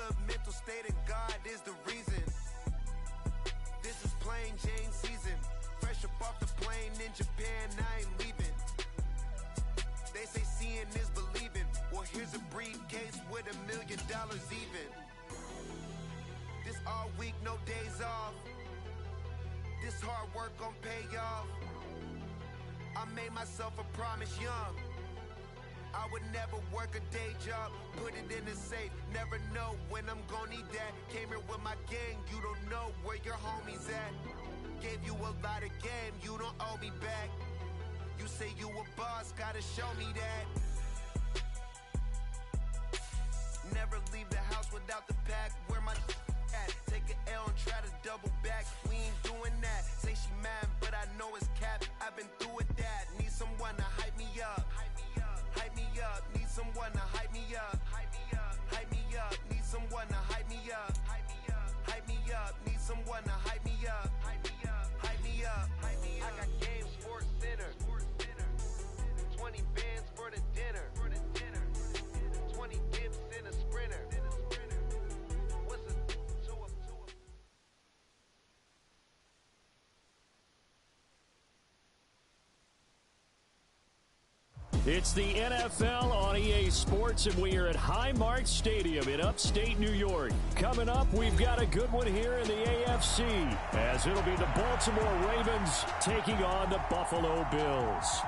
good mental state and God is the reason. This is plain Jane season. Fresh up off the plane in Japan, I ain't leaving. They say seeing is believing. Well, here's a briefcase with $1 million even. This all week, no days off. This hard work gon' pay off. I made myself a promise young. I would never work a day job, put it in the safe. Never know when I'm gon' need that. Came here with my gang, you don't know where your homies at. Gave you a lot of game, you don't owe me back. You say you a boss, gotta show me that. Never leave the house without the pack. Where my at? Take an L and try to double back. We ain't doing that. Say she mad, but I know it's cap. I've been through with that. Need someone to hype me up. Hype me up. Need someone to hype me up. Hype me up. Need someone to hype me up. Hype me up. Need someone to hype me up. Hype me up. I got game sports center. 20 bands for the dinner. 20 dips in a sprinter. What's a It's the NFL on EA Sports, and we are at Highmark Stadium in upstate New York. Coming up, we've got a good one here in the AFC, as it'll be the Baltimore Ravens taking on the Buffalo Bills.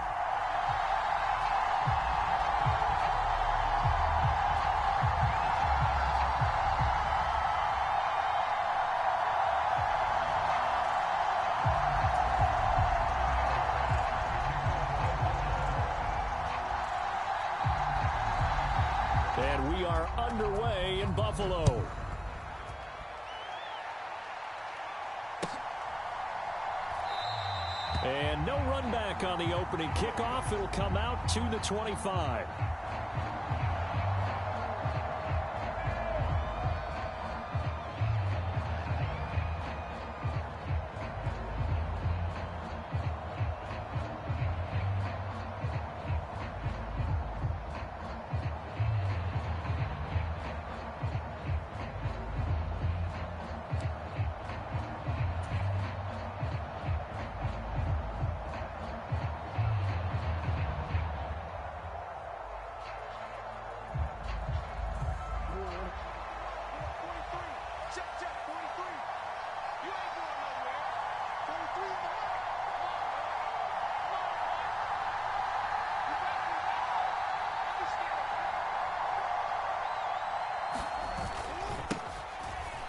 And we are underway in Buffalo. And no run back on the opening kickoff. It'll come out to the 25.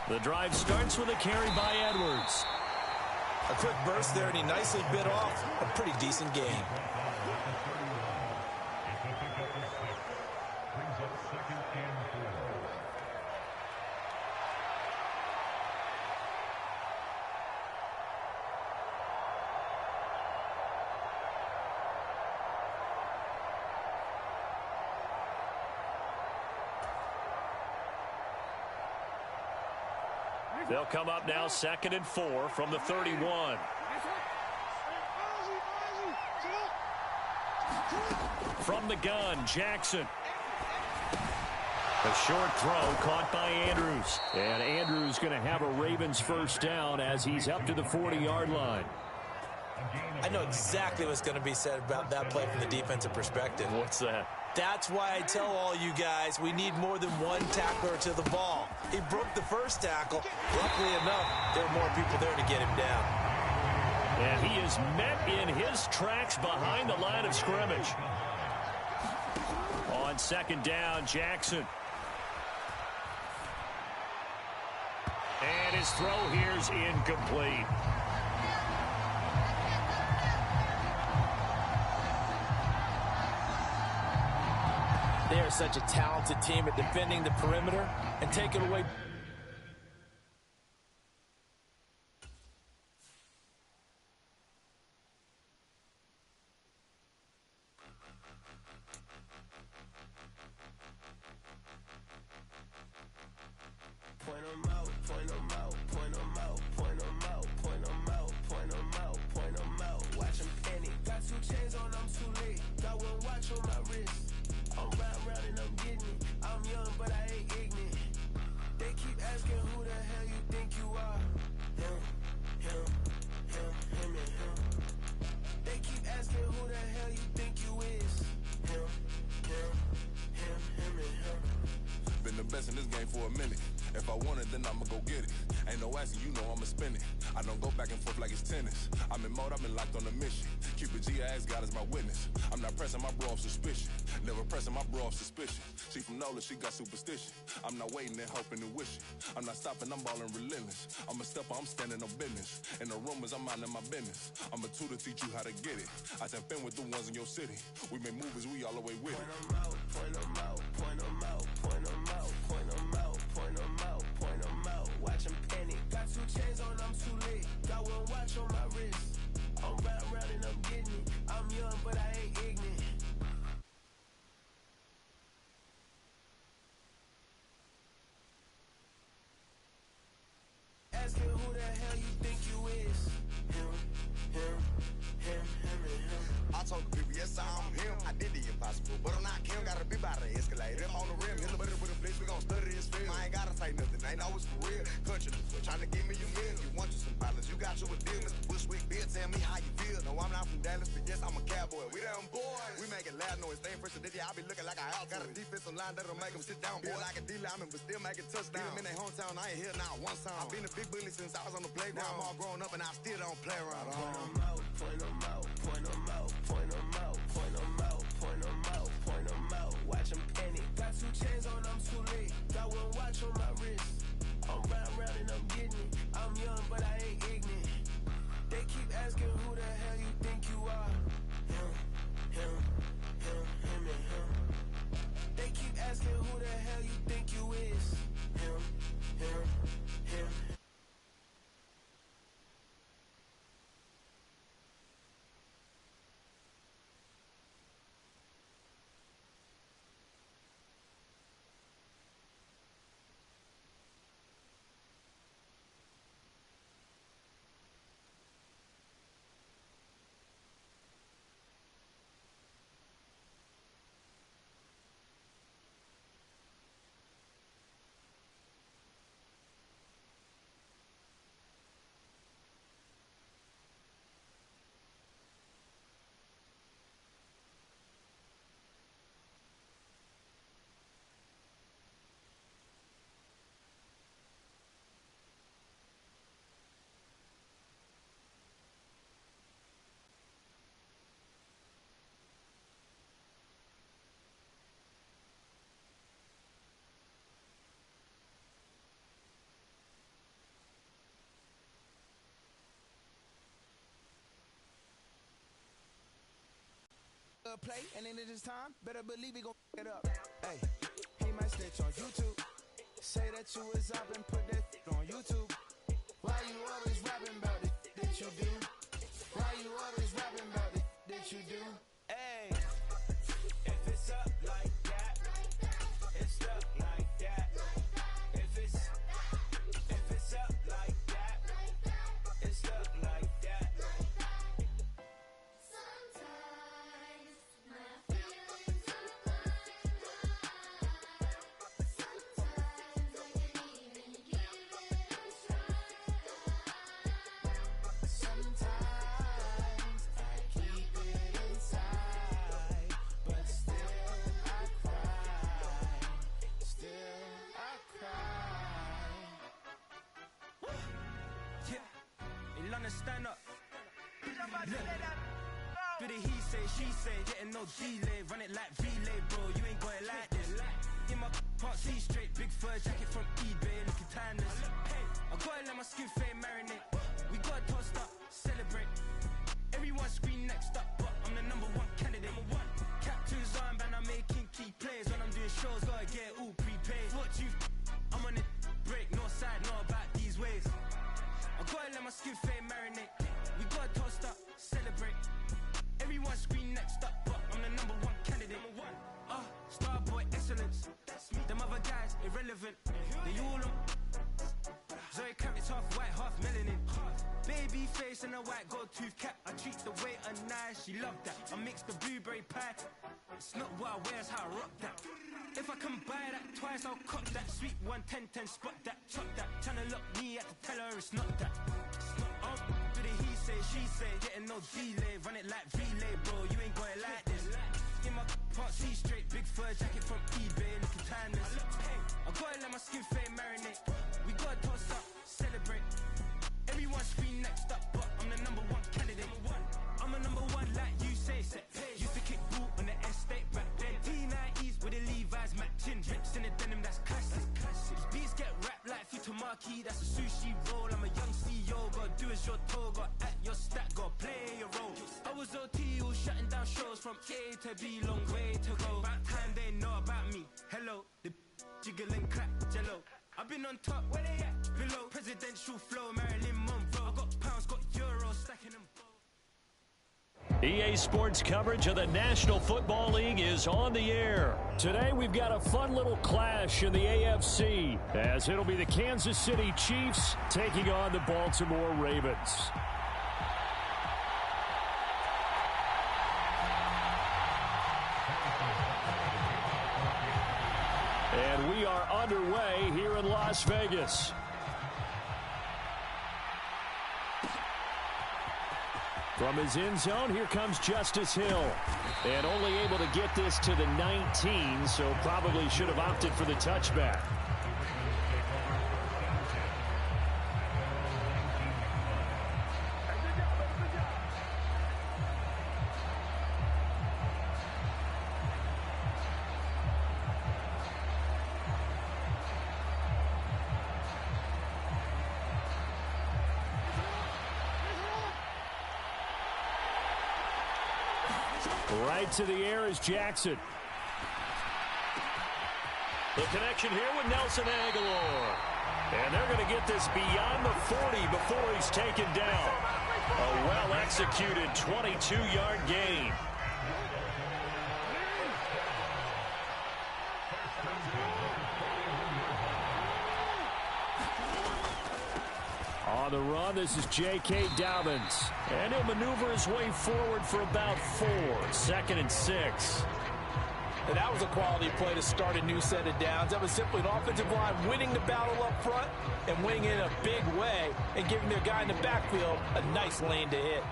The drive starts with a carry by Edwards. A quick burst there, and he nicely bit off a pretty decent game. They'll come up now 2nd and 4 from the 31. From the gun, Jackson. A short throw caught by Andrews. And Andrews going to have a Ravens first down as he's up to the 40-yard line. I know exactly what's going to be said about that play from the defensive perspective. What's that? That's why I tell all you guys we need more than one tackler to the ball. He broke the first tackle. Luckily enough, there were more people there to get him down. And he is met in his tracks behind the line of scrimmage. On 2nd down, Jackson. And his throw here's incomplete. They are such a talented team at defending the perimeter and taking away. Point them out, point them out, point them out, point them out, point them out, point them out, point them out. Watch them panic. Got 2 chains on, I'm too late. Got 1 watch on my wrist. I'm round and I'm getting it. I'm young, but I ain't ignorant. They invest in this game for a minute. If I want it, then I'ma go get it. Ain't no asking, you know I'ma spend it. I don't go back and forth like it's tennis. I'm in mode, I've been locked on a mission. Cupid G, I ask God as my witness. I'm not pressing my bro off suspicion. Never pressing my bro off suspicion. She from Nola, she got superstition. I'm not waiting and hoping and wishing. I'm not stopping, I'm balling relentless. I'm a stepper, I'm standing on business. In the rumors, I'm minding my business. I'm a tutor, teach you how to get it. I tap in with the ones in your city. We make movies, we all the way with it. Point them out, point them out, point them out, point them out, point them out, point them out, point them out. Watch them panic. Got 2 chains on, I'm too late. Got 1 watch on my wrist. I'm round and I'm getting it. I'm young, but I ain't ignorant. Asking who the hell you think you is. Him, and him. I told the people, yes, I'm him. I did the impossible, but I'm not Kim. Gotta be by the escalator. If on the rim, hit the butter with a blitz, we gon' study this film. I ain't gotta say nothing, ain't always for real. Country, trying to give me a meal. You want you some pilots, you got you a deal. Mr. Bushwick, Bill, tell me how you feel. No, I'm not from Dallas, but yes, I'm a cowboy. We them boys. We making loud noise, staying fresh today. I be looking like a house. Got a defensive line that'll make them sit down. Feel like a D-lineman, but still making touchdowns. Beat them in their hometown, I ain't here now one time. I've been a big bully since I was on the playground. Now I'm all grown up and I still don't play around. Point them out, point them out, point them out, point them out, point them out, point them out, point them out. Watch them panic. Got 2 chains on, I'm too late. Got 1 watch on my wrist. I'm round and I'm getting it. I'm young, but I ain't ignorant. They keep asking who the hell you think you are. Him, and him. They keep asking who the hell you think you is. Him. Play, and then it is time. Better believe we gon' it up. Hey, he might snitch on YouTube. Say that you was up and put that on YouTube. Why you always rapping about it? That you do? Why you always rapping about it? That you do? Hey, if it's up like that, it's stuck like that. If it's up like that, it's stuck like that. Stand up. Do the he say, she say, getting no delay, run it like relay, bro. You ain't got it like this. In my can't see straight, big fur jacket from eBay, looking timeless. I gotta let my skin fade marinate. We gotta toast up, celebrate. Everyone scream next up, but I'm the #1 candidate. Captain's armband, I'm making key plays. When I'm doing shows, gotta get all prepaid. What you? I'm on it, break, no side, not about these ways. I gotta let my skin fade marinate. We gotta toast up, celebrate. Everyone scream next up, but I'm the #1 candidate. Starboy excellence. Them other guys irrelevant. They all on. Zoe Kravitz half white, half melanin. Baby face and a white gold tooth cap. I treat the waiter nice, she love that. I mix the blueberry pie. It's not what I wear, it's how I rock that. If I can buy that twice, I'll cop that. Sweet 110, spot that, chop that. Tryna lock me, I have to tell her it's not that. Do the he say, she say, getting no delay, run it like relay, bro. You ain't got it like this. In my can't see straight, big fur jacket from eBay, looking timeless. I gotta your toe, got at your stack, got play your role. I was OT, all shutting down shows from A to B, long way to go. About time they know about me. Hello, the jiggle and clap, jello. I've been on top, where they at? Below, presidential flow, Marilyn Monroe. I got pounds, got euros, stacking them. EA Sports coverage of the National Football League is on the air. Today we've got a fun little clash in the AFC, as it'll be the Kansas City Chiefs taking on the Baltimore Ravens. And we are underway here in Las Vegas. From his end zone, here comes Justice Hill. And only able to get this to the 19, so probably should have opted for the touchback. Right to the air is Jackson. The connection here with Nelson Aguilar. And they're going to get this beyond the 40 before he's taken down. A well-executed 22-yard gain. On the run, this is J.K. Dobbins. And he'll maneuver his way forward for about 4. 2nd and 6. And that was a quality play to start a new set of downs. That was simply an offensive line winning the battle up front and winning in a big way and giving their guy in the backfield a nice lane to hit.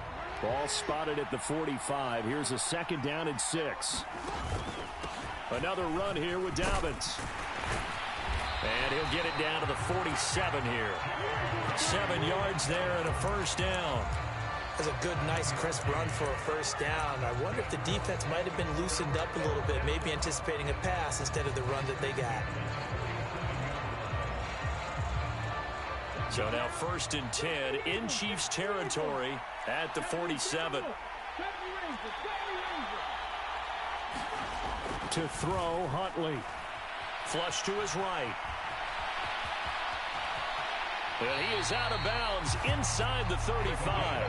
Ball spotted at the 45. Here's a 2nd down and 6. Another run here with Dobbins. And he'll get it down to the 47 here. 7 yards there and a 1st down. That's a good, nice, crisp run for a 1st down. I wonder if the defense might have been loosened up a little bit, maybe anticipating a pass instead of the run that they got. So now 1st and 10 in Chiefs territory at the 47. To throw, Huntley. Flush to his right. And he is out of bounds inside the 35.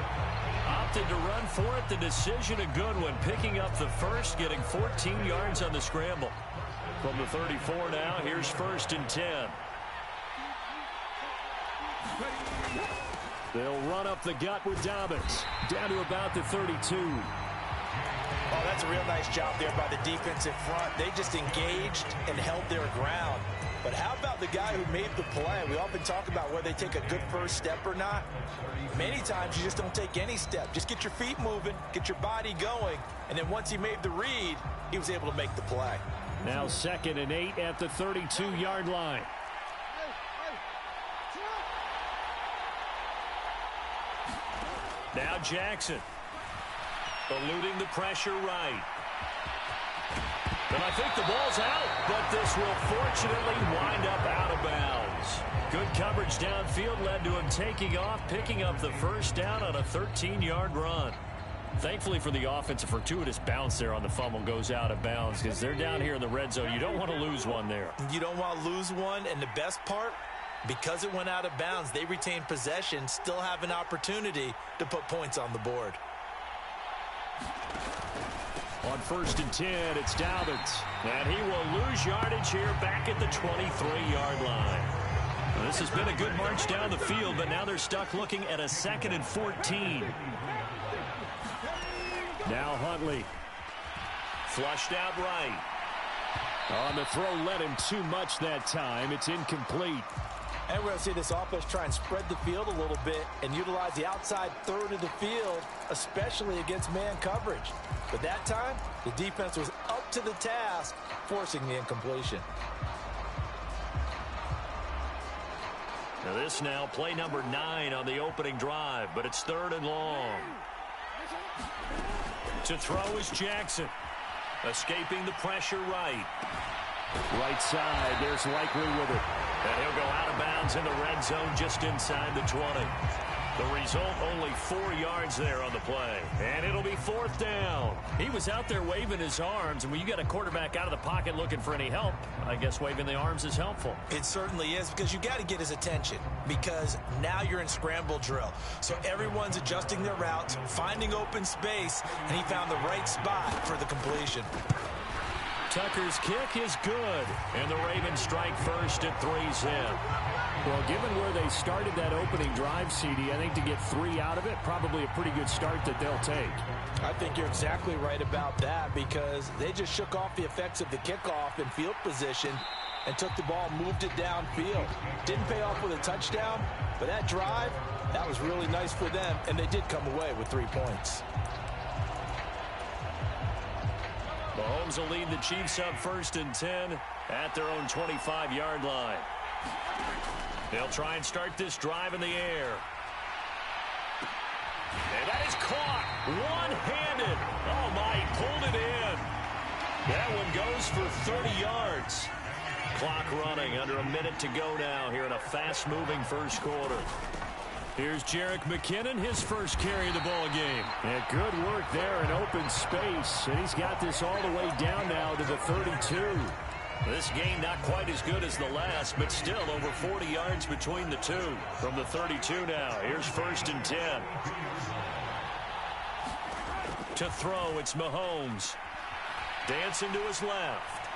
Opted to run for it. The decision a good one. Picking up the 1st, getting 14 yards on the scramble. From the 34 now, here's 1st and 10. They'll run up the gut with Dobbins. Down to about the 32. Oh, that's a real nice job there by the defensive front. They just engaged and held their ground. But how about the guy who made the play? We often talk about whether they take a good 1st step or not. Many times you just don't take any step. Just get your feet moving, get your body going, and then once he made the read, he was able to make the play. Now 2nd and 8 at the 32-yard line. Now Jackson. Eluding the pressure right. And I think the ball's out, but this will fortunately wind up out of bounds. Good coverage downfield led to him taking off, picking up the 1st down on a 13-yard run. Thankfully for the offense, a fortuitous bounce there on the fumble goes out of bounds because they're down here in the red zone. You don't want to lose one there. You don't want to lose one, and the best part, because it went out of bounds, they retain possession, still have an opportunity to put points on the board. On 1st and 10, it's Dobbins. And he will lose yardage here back at the 23-yard line. Well, this has been a good march down the field, but now they're stuck looking at a 2nd and 14. Now Huntley. Flushed out right. On the throw, led him too much that time. It's incomplete. And we're going to see this offense try and spread the field a little bit and utilize the outside 3rd of the field, especially against man coverage. But that time, the defense was up to the task, forcing the incompletion. Now this now play number 9 on the opening drive, but it's 3rd and long. To throw is Jackson. Escaping the pressure right. Right side, there's Likely with it. And he'll go out of bounds in the red zone just inside the 20. The result, only 4 yards there on the play. And it'll be 4th down. He was out there waving his arms, and when you got a quarterback out of the pocket looking for any help, I guess waving the arms is helpful. It certainly is, because you got to get his attention, because now you're in scramble drill. So everyone's adjusting their routes, finding open space, and he found the right spot for the completion. Tucker's kick is good, and the Ravens strike first at 3-zip. Well, given where they started that opening drive, CD, I think to get 3 out of it, probably a pretty good start that they'll take. I think you're exactly right about that, because they just shook off the effects of the kickoff in field position and took the ball, moved it downfield. Didn't pay off with a touchdown, but that drive, that was really nice for them, and they did come away with 3 points. Mahomes will lead the Chiefs up 1st and 10 at their own 25-yard line. They'll try and start this drive in the air. And that is caught one-handed. Oh, my, he pulled it in. That one goes for 30 yards. Clock running, under a minute to go now here in a fast-moving first quarter. Here's Jerick McKinnon, his first carry of the ball game. And good work there in open space. And he's got this all the way down now to the 32. This game not quite as good as the last, but still over 40 yards between the two. From the 32 now, here's 1st and 10. To throw, it's Mahomes. Dancing to his left.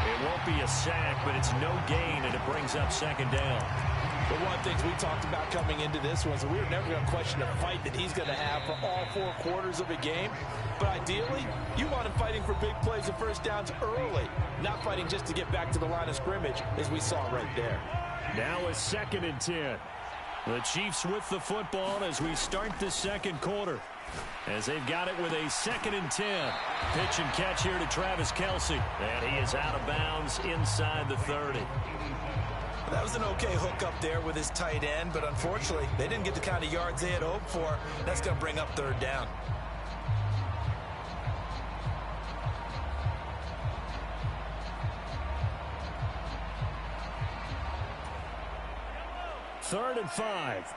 It won't be a sack, but it's no gain, and it brings up 2nd down. But one of the things we talked about coming into this was we were never going to question the fight that he's going to have for all 4 quarters of a game. But ideally, you want him fighting for big plays and first downs early, not fighting just to get back to the line of scrimmage, as we saw right there. Now a 2nd and 10. The Chiefs with the football as we start the second quarter. As they've got it with a 2nd and 10. Pitch and catch here to Travis Kelce. And he is out of bounds inside the 30. That was an okay hook up there with his tight end, but unfortunately, they didn't get the kind of yards they had hoped for. That's going to bring up 3rd down. Third and 5.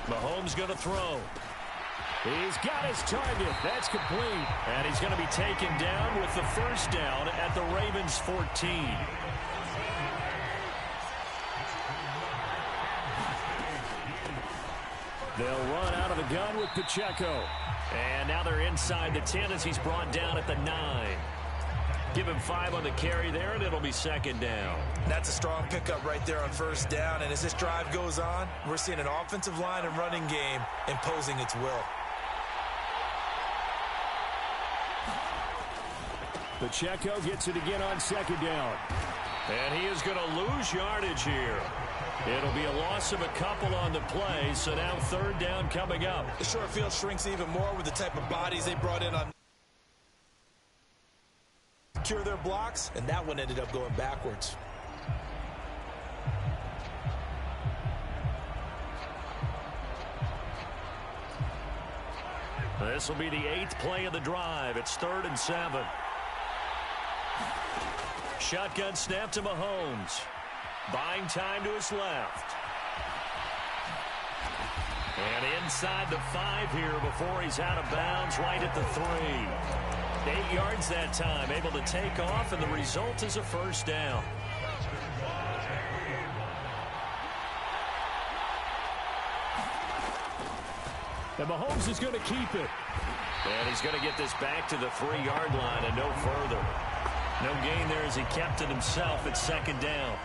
Mahomes going to throw. He's got his target. That's complete. And he's going to be taken down with the first down at the Ravens 14. They'll run out of the gun with Pacheco. And now they're inside the 10 as he's brought down at the 9. Give him 5 on the carry there, and it'll be 2nd down. That's a strong pickup right there on 1st down. And as this drive goes on, we're seeing an offensive line and running game imposing its will. Pacheco gets it again on 2nd down. And he is going to lose yardage here. It'll be a loss of a couple on the play, so now 3rd down coming up. The short field shrinks even more with the type of bodies they brought in on secure their blocks, and that one ended up going backwards. This will be the 8th play of the drive. It's 3rd and 7. Shotgun snap to Mahomes. Buying time to his left. And inside the 5 here before he's out of bounds right at the 3. 8 yards that time, able to take off, and the result is a first down. And Mahomes is going to keep it. And he's going to get this back to the 3-yard line and no further. No gain there as he kept it himself at 2nd down.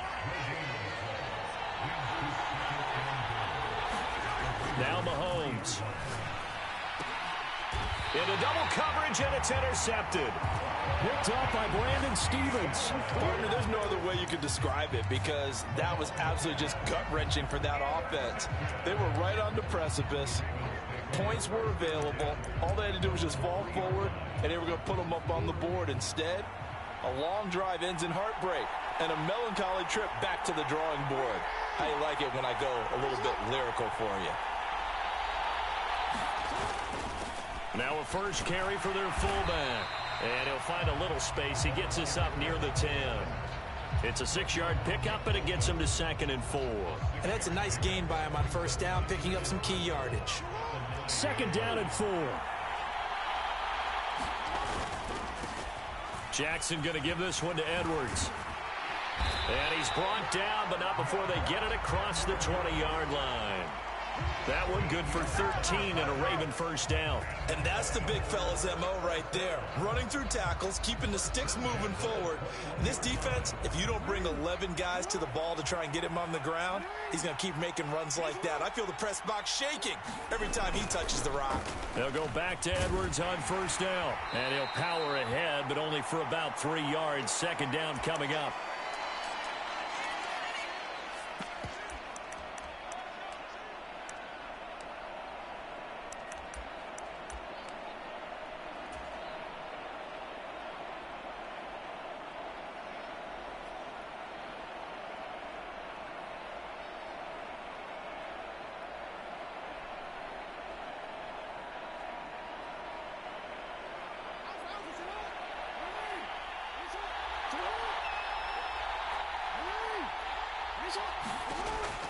Now Mahomes. Into double coverage, and it's intercepted. Picked off by Brandon Stevens. Partner, there's no other way you could describe it, because that was absolutely just gut-wrenching for that offense. They were right on the precipice. Points were available. All they had to do was just fall forward, and they were going to put them up on the board. Instead, a long drive ends in heartbreak and a melancholy trip back to the drawing board. How you like it when I go a little bit lyrical for you? Now a first carry for their fullback. And he'll find a little space. He gets us up near the 10. It's a 6-yard pickup, and it gets him to 2nd and 4. And that's a nice gain by him on first down, picking up some key yardage. 2nd down and 4. Jackson going to give this one to Edwards. And he's brought down, but not before they get it across the 20-yard line. That one good for 13 and a Raven first down. And that's the big fella's MO right there. Running through tackles, keeping the sticks moving forward. In this defense, if you don't bring 11 guys to the ball to try and get him on the ground, he's going to keep making runs like that. I feel the press box shaking every time he touches the rock. They'll go back to Edwards on first down. And he'll power ahead, but only for about 3 yards. 2nd down coming up.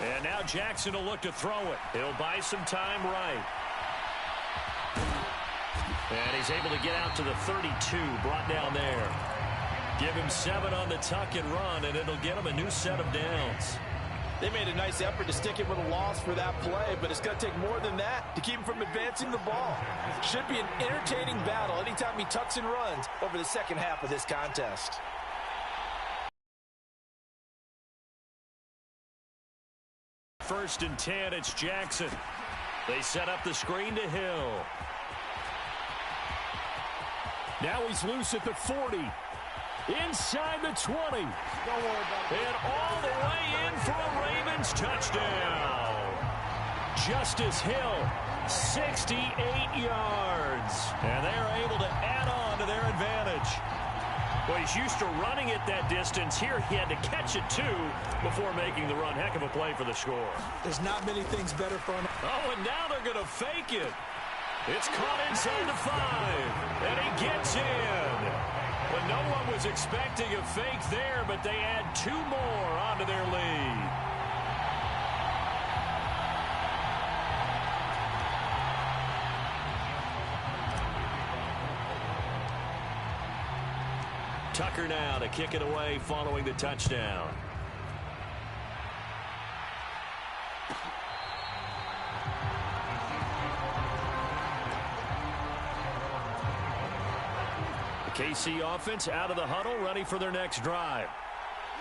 And now Jackson will look to throw it. He'll buy some time right. And he's able to get out to the 32, brought down there. Give him 7 on the tuck and run, and it'll get him a new set of downs. They made a nice effort to stick him with a loss for that play, but it's going to take more than that to keep him from advancing the ball. Should be an entertaining battle anytime he tucks and runs over the second half of this contest. First and 10, it's Jackson. They set up the screen to Hill. Now he's loose at the 40. Inside the 20. Don't worry about it. And all the way in for a Ravens touchdown. Justice Hill, 68 yards. And they're able to add on to their advantage. Well, he's used to running it that distance. Here he had to catch it, too, before making the run. Heck of a play for the score. There's not many things better for him. Oh, and now they're going to fake it. It's caught inside the 5, and he gets in. But no one was expecting a fake there, but they add 2 more onto their lead. Tucker now to kick it away following the touchdown. The KC offense out of the huddle, ready for their next drive.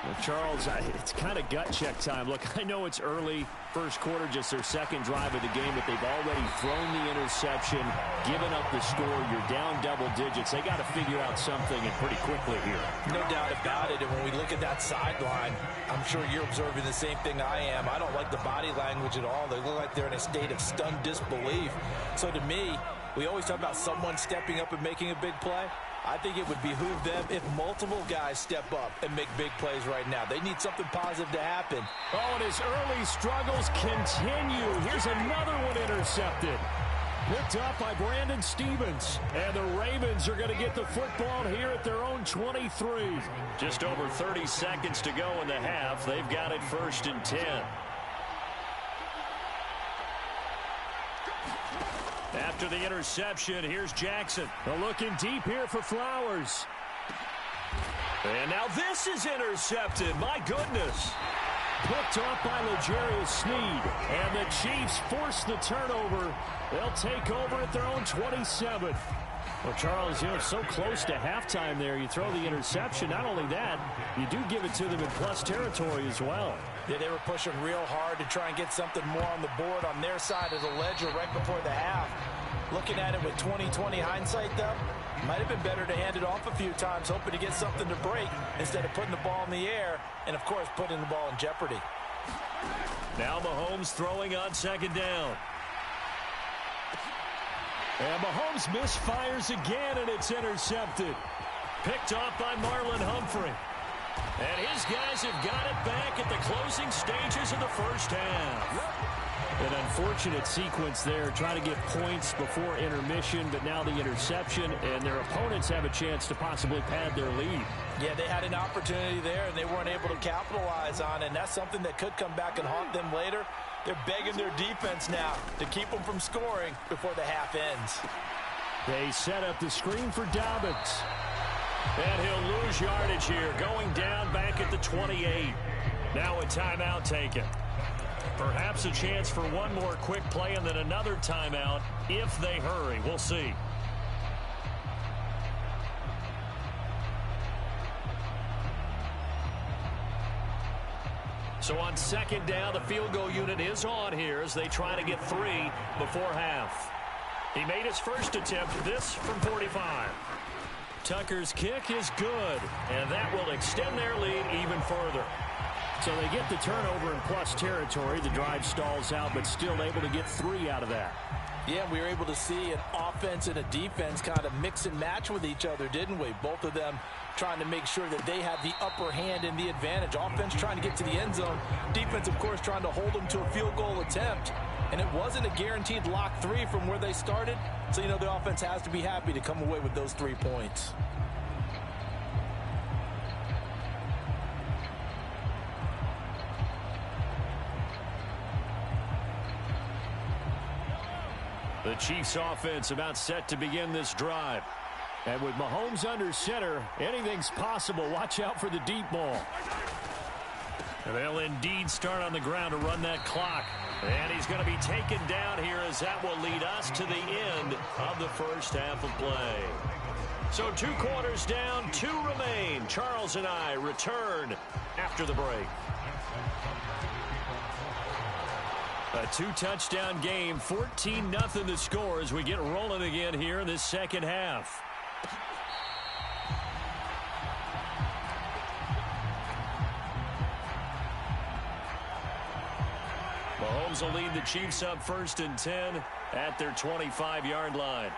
Well, Charles, it's kind of gut check time. Look, I know it's early, first quarter, just their second drive of the game, but they've already thrown the interception, given up the score. You're down double digits. They got to figure out something, and pretty quickly here. No doubt about it. And when we look at that sideline, I'm sure you're observing the same thing I am. I don't like the body language at all. They look like they're in a state of stunned disbelief. So to me, we always talk about someone stepping up and making a big play. I think it would behoove them if multiple guys step up and make big plays right now. They need something positive to happen. Oh, and his early struggles continue. Here's another one intercepted. Picked up by Brandon Stevens. And the Ravens are going to get the football here at their own 23. Just over 30 seconds to go in the half. They've got it 1st and 10. After the interception, here's Jackson. Looking deep here for Flowers. And now this is intercepted. My goodness. Picked off by L'Jarius Sneed. And the Chiefs force the turnover. They'll take over at their own 27. Well, Charles, you know, so close to halftime there. You throw the interception. Not only that, you do give it to them in plus territory as well. Yeah, they were pushing real hard to try and get something more on the board on their side of the ledger right before the half. Looking at it with 20/20 hindsight, though, might have been better to hand it off a few times, hoping to get something to break instead of putting the ball in the air and, of course, putting the ball in jeopardy. Now Mahomes throwing on 2nd down. And Mahomes misfires again, and it's intercepted. Picked off by Marlon Humphrey. And his guys have got it back at the closing stages of the first half. An unfortunate sequence there, trying to get points before intermission, but now the interception, and their opponents have a chance to possibly pad their lead. Yeah, they had an opportunity there, and they weren't able to capitalize on it, and that's something that could come back and haunt them later. They're begging their defense now to keep them from scoring before the half ends. They set up the screen for Dobbins. And he'll lose yardage here, going down back at the 28. Now a timeout taken. Perhaps a chance for one more quick play and then another timeout if they hurry. We'll see. So on second down, the field goal unit is on here as they try to get 3 before half. He made his first attempt, this from 45. Tucker's kick is good, and that will extend their lead even further. So they get the turnover in plus territory. The drive stalls out, but still able to get 3 out of that. Yeah, we were able to see an offense and a defense kind of mix and match with each other, didn't we? Both of them trying to make sure that they have the upper hand and the advantage. Offense trying to get to the end zone. Defense, of course, trying to hold them to a field goal attempt. And it wasn't a guaranteed lock 3 from where they started. So, you know, the offense has to be happy to come away with those 3 points. The Chiefs offense about set to begin this drive. And with Mahomes under center, anything's possible. Watch out for the deep ball. And they'll indeed start on the ground to run that clock. And he's going to be taken down here as that will lead us to the end of the first half of play. So 2 quarters down, 2 remain. Charles and I return after the break. A 2-touchdown game, 14-0 the score as we get rolling again here in this second half. Mahomes will lead the Chiefs up 1st and 10 at their 25-yard line.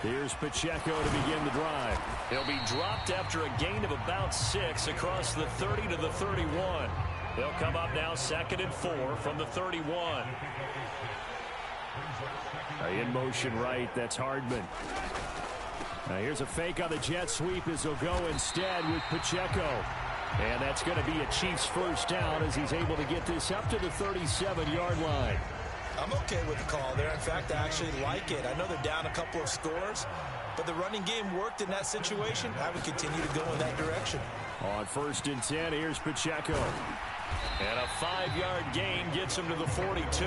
Here's Pacheco to begin the drive. He'll be dropped after a gain of about 6 across the 30 to the 31. They'll come up now 2nd and 4 from the 31. In motion right, that's Hardman. Now here's a fake on the jet sweep as they'll go instead with Pacheco. And that's going to be a Chiefs first down as he's able to get this up to the 37-yard line. I'm okay with the call there. In fact, I actually like it. I know they're down a couple of scores, but the running game worked in that situation. I would continue to go in that direction. On 1st and 10, here's Pacheco. And a 5-yard gain gets him to the 42.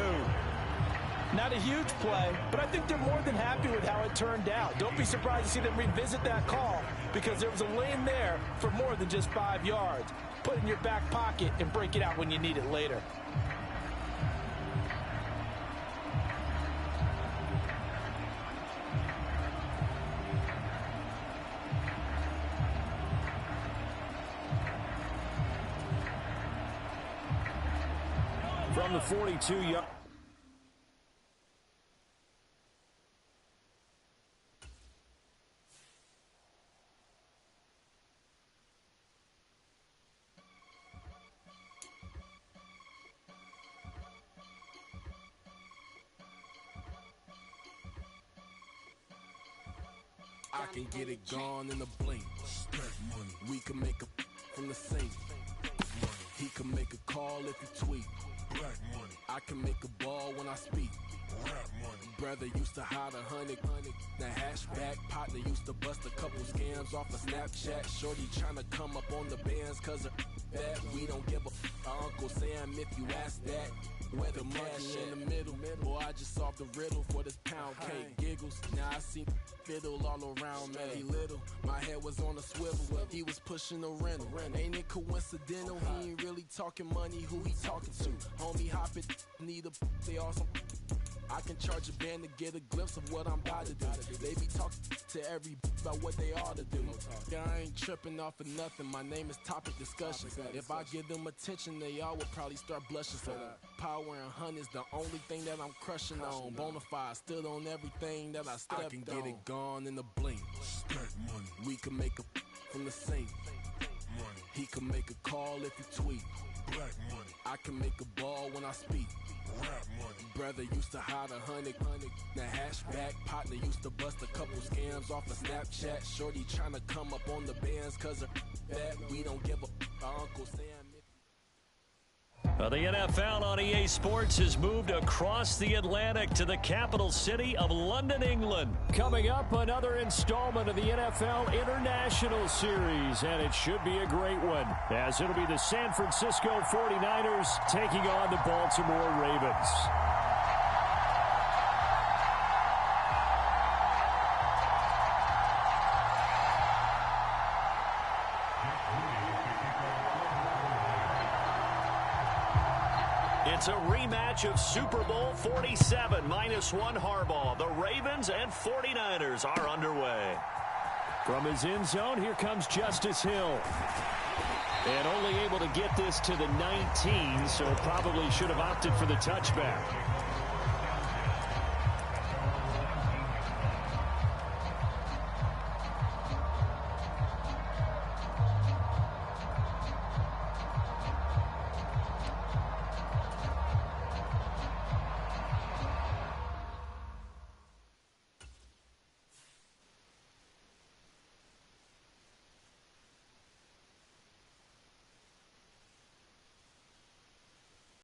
Not a huge play, but I think they're more than happy with how it turned out. Don't be surprised to see them revisit that call because there was a lane there for more than just 5 yards. Put it in your back pocket and break it out when you need it later. From the 42-yard. I can get it gone in a blink. We can make a from the sink. He can make a call if he tweet. I can make a ball when I speak. Brother used to hide 100. The hatchback partner used to bust a couple scams off of Snapchat. Shorty tryna come up on the bands cause of that. We don't give a Uncle Sam if you ask that. Where the cash in the middle. Boy, I just solved the riddle for this pound cake. Giggles, now I see fiddle all around me. He little, my head was on a swivel. He was pushing a rental. Ain't it coincidental? He ain't really talking money, who he talking to? Homie hop it, need a they awesome. I can charge a band to get a glimpse of what I'm about to do. They be talking to every about what they ought to do. Yeah, I ain't tripping off of nothing. My name is topic discussion. If I give them attention, they all would probably start blushing. So power and hunt is the only thing that I'm crushing on. Bonafide stood on everything that I stepped on. I can get it gone in a blink. We can make a from the sink. money. He can make a call if you tweet. Black money. I can make a ball when I speak. Rap money. Brother used to hide 100. The hashback partner used to bust a couple scams off of Snapchat. Shorty trying to come up on the bands cause of that. We don't give a Uncle Sam. The NFL on EA Sports has moved across the Atlantic to the capital city of London, England. Coming up, another installment of the NFL International Series, and it should be a great one, as it'll be the San Francisco 49ers taking on the Baltimore Ravens. It's a rematch of Super Bowl 47, -1 Harbaugh. The Ravens and 49ers are underway. From his end zone, here comes Justice Hill. And only able to get this to the 19, so probably should have opted for the touchback.